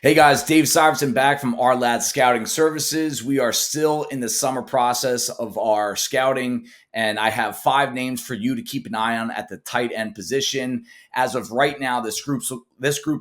Hey guys, Dave Syvertsen back from Ourlads Scouting Services. We are still in the summer process of our scouting, and I have 5 names for you to keep an eye on at the tight end position. As of right now, this group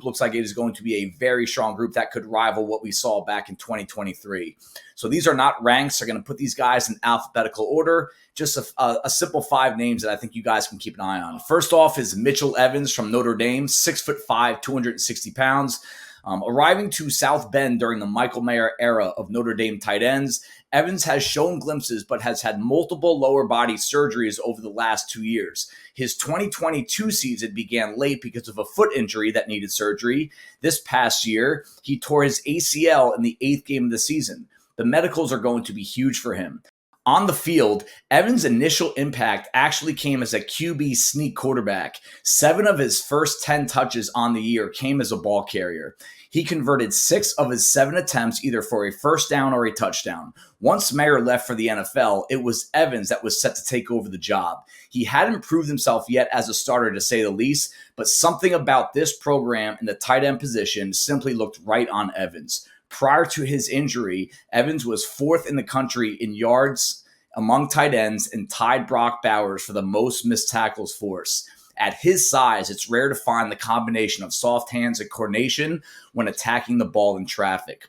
looks like it is going to be a very strong group that could rival what we saw back in 2023. So these are not ranks. They're going to put these guys in alphabetical order. Just a simple 5 names that I think you guys can keep an eye on. First off is Mitchell Evans from Notre Dame, 6'5", 260 pounds. Arriving to South Bend during the Michael Mayer era of Notre Dame tight ends, Evans has shown glimpses but has had multiple lower body surgeries over the last 2 years. His 2022 season began late because of a foot injury that needed surgery. This past year, he tore his ACL in the 8th game of the season. The medicals are going to be huge for him. On the field, Evans' initial impact actually came as a QB sneak quarterback. 7 of his first 10 touches on the year came as a ball carrier. He converted 6 of his 7 attempts either for a first down or a touchdown. Once Mayer left for the NFL, it was Evans that was set to take over the job. He hadn't proved himself yet as a starter, to say the least, but something about this program and the tight end position simply looked right on Evans. Prior to his injury, Evans was 4th in the country in yards among tight ends and tied Brock Bowers for the most missed tackles force. At his size, it's rare to find the combination of soft hands and coordination when attacking the ball in traffic.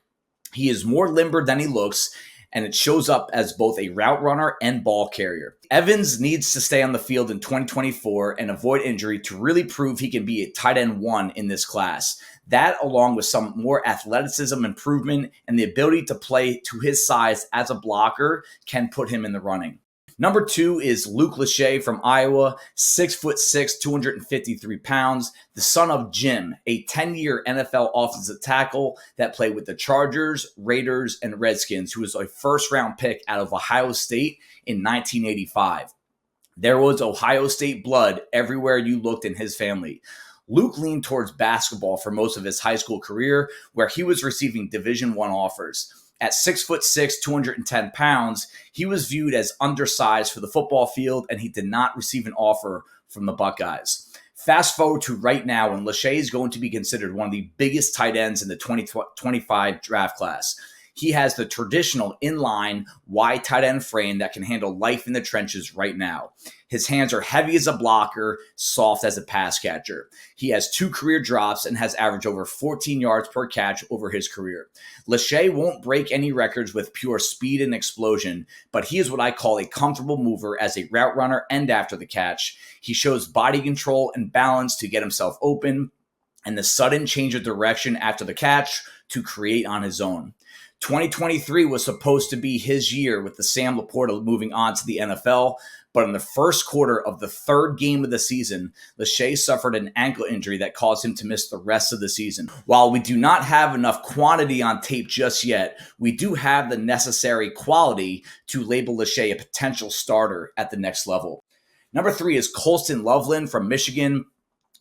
He is more limber than he looks, and it shows up as both a route runner and ball carrier. Evans needs to stay on the field in 2024 and avoid injury to really prove he can be a tight end 1 in this class. That, along with some more athleticism improvement and the ability to play to his size as a blocker, can put him in the running. Number 2 is Luke Lachey from Iowa, 6'6", 253 pounds, the son of Jim, a 10-year NFL offensive tackle that played with the Chargers, Raiders, and Redskins, who was a first-round pick out of Ohio State in 1985. There was Ohio State blood everywhere you looked in his family. Luke leaned towards basketball for most of his high school career, where he was receiving Division I offers. At 6'6", 210 pounds, he was viewed as undersized for the football field, and he did not receive an offer from the Buckeyes. Fast forward to right now, and Lachey is going to be considered one of the biggest tight ends in the 2025 draft class. He has the traditional inline, wide tight end frame that can handle life in the trenches right now. His hands are heavy as a blocker, soft as a pass catcher. He has 2 career drops and has averaged over 14 yards per catch over his career. Lachey won't break any records with pure speed and explosion, but he is what I call a comfortable mover as a route runner and after the catch. He shows body control and balance to get himself open, and the sudden change of direction after the catch to create on his own. 2023 was supposed to be his year with the Sam Laporta moving on to the NFL, but in the first quarter of the 3rd game of the season, Lachey suffered an ankle injury that caused him to miss the rest of the season. While we do not have enough quantity on tape just yet, we do have the necessary quality to label Lachey a potential starter at the next level. Number 3 is Colston Loveland from Michigan,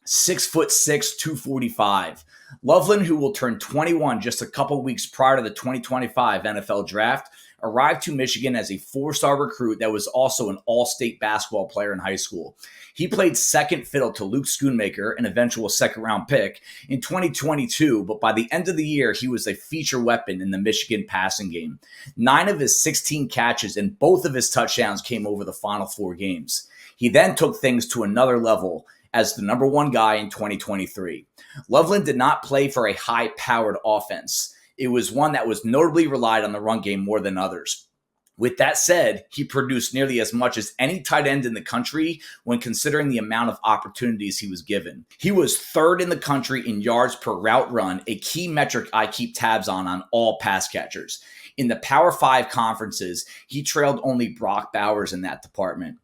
6'6", 245. Loveland, who will turn 21 just a couple weeks prior to the 2025 NFL Draft, arrived to Michigan as a 4-star recruit that was also an all-state basketball player in high school. He played second fiddle to Luke Schoonmaker, an eventual second-round pick, in 2022, but by the end of the year, he was a feature weapon in the Michigan passing game. 9 of his 16 catches and both of his touchdowns came over the final 4 games. He then took things to another level as the number 1 guy in 2023. Loveland did not play for a high-powered offense. It was one that was notably relied on the run game more than others. With that said, he produced nearly as much as any tight end in the country when considering the amount of opportunities he was given. He was 3rd in the country in yards per route run, a key metric I keep tabs on all pass catchers. In the Power 5 conferences, he trailed only Brock Bowers in that department.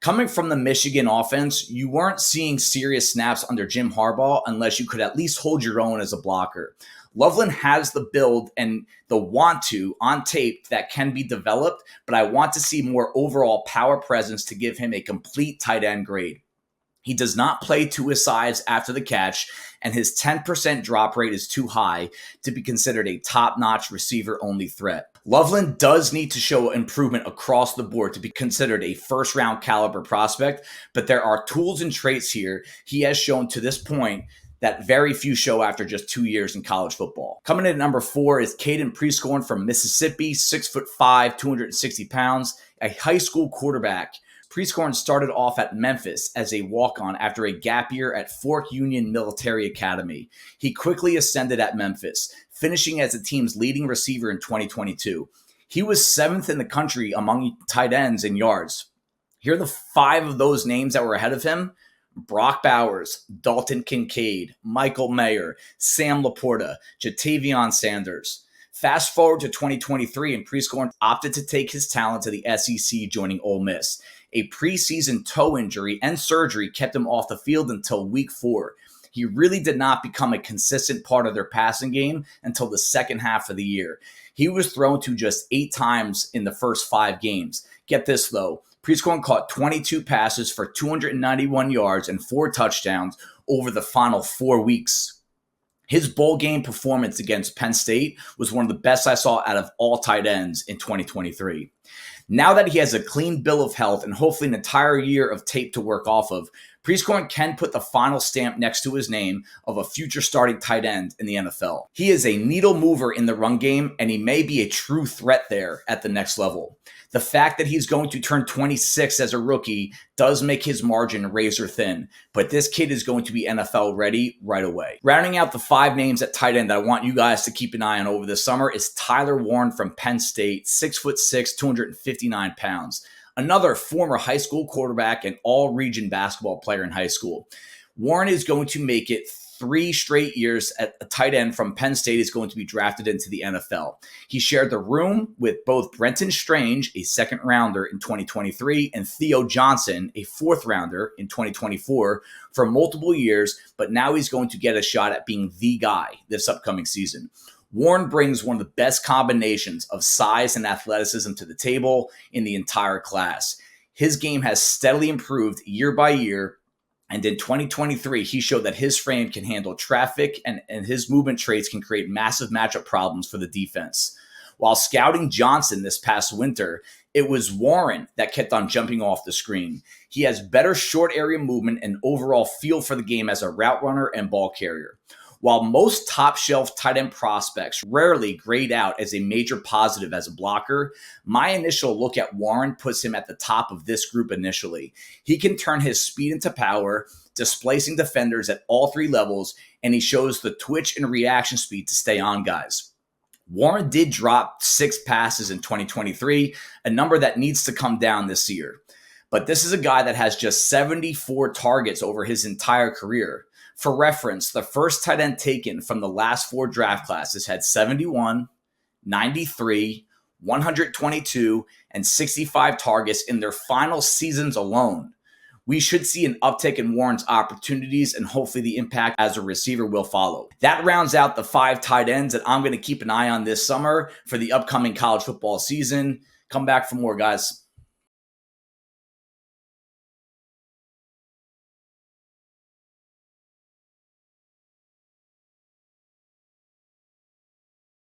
Coming from the Michigan offense, you weren't seeing serious snaps under Jim Harbaugh unless you could at least hold your own as a blocker. Loveland has the build and the want to on tape that can be developed, but I want to see more overall power presence to give him a complete tight end grade. He does not play to his size after the catch, and his 10% drop rate is too high to be considered a top-notch receiver-only threat. Loveland does need to show improvement across the board to be considered a first-round caliber prospect, but there are tools and traits here he has shown to this point that very few show after just 2 years in college football. Coming in at number 4 is Caden Prieskorn from Mississippi, 6'5", 260 pounds, a high school quarterback. Prieskorn started off at Memphis as a walk-on after a gap year at Fork Union Military Academy. He quickly ascended at Memphis, finishing as the team's leading receiver in 2022. He was 7th in the country among tight ends in yards. Here are the 5 of those names that were ahead of him: Brock Bowers, Dalton Kincaid, Michael Mayer, Sam Laporta, Jatavion Sanders. Fast forward to 2023, and Prieskorn opted to take his talent to the SEC, joining Ole Miss. A preseason toe injury and surgery kept him off the field until week 4. He really did not become a consistent part of their passing game until the second half of the year. He was thrown to just 8 times in the first 5 games. Get this, though. Prieskorn caught 22 passes for 291 yards and 4 touchdowns over the final 4 weeks. His bowl game performance against Penn State was one of the best I saw out of all tight ends in 2023. Now that he has a clean bill of health and hopefully an entire year of tape to work off of, Prieskorn can put the final stamp next to his name of a future starting tight end in the NFL. He is a needle mover in the run game, and he may be a true threat there at the next level. The fact that he's going to turn 26 as a rookie does make his margin razor thin, but this kid is going to be NFL ready right away. Rounding out the 5 names at tight end that I want you guys to keep an eye on over the summer is Tyler Warren from Penn State, 6'6", 259 pounds. Another former high school quarterback and all-region basketball player in high school. Warren is going to make it 3 straight years at a tight end from Penn State is going to be drafted into the NFL. He shared the room with both Brenton Strange, a 2nd rounder in 2023, and Theo Johnson, a 4th rounder in 2024, for multiple years, but now he's going to get a shot at being the guy this upcoming season. Warren brings one of the best combinations of size and athleticism to the table in the entire class. His game has steadily improved year by year, and in 2023, he showed that his frame can handle traffic and his movement traits can create massive matchup problems for the defense. While scouting Johnson this past winter, it was Warren that kept on jumping off the screen. He has better short area movement and overall feel for the game as a route runner and ball carrier. While most top-shelf tight end prospects rarely grade out as a major positive as a blocker, my initial look at Warren puts him at the top of this group initially. He can turn his speed into power, displacing defenders at all 3 levels, and he shows the twitch and reaction speed to stay on guys. Warren did drop 6 passes in 2023, a number that needs to come down this year. But this is a guy that has just 74 targets over his entire career. For reference, the first tight end taken from the last 4 draft classes had 71, 93, 122, and 65 targets in their final seasons alone. We should see an uptick in Warren's opportunities, and hopefully the impact as a receiver will follow. That rounds out the 5 tight ends that I'm going to keep an eye on this summer for the upcoming college football season. Come back for more, guys.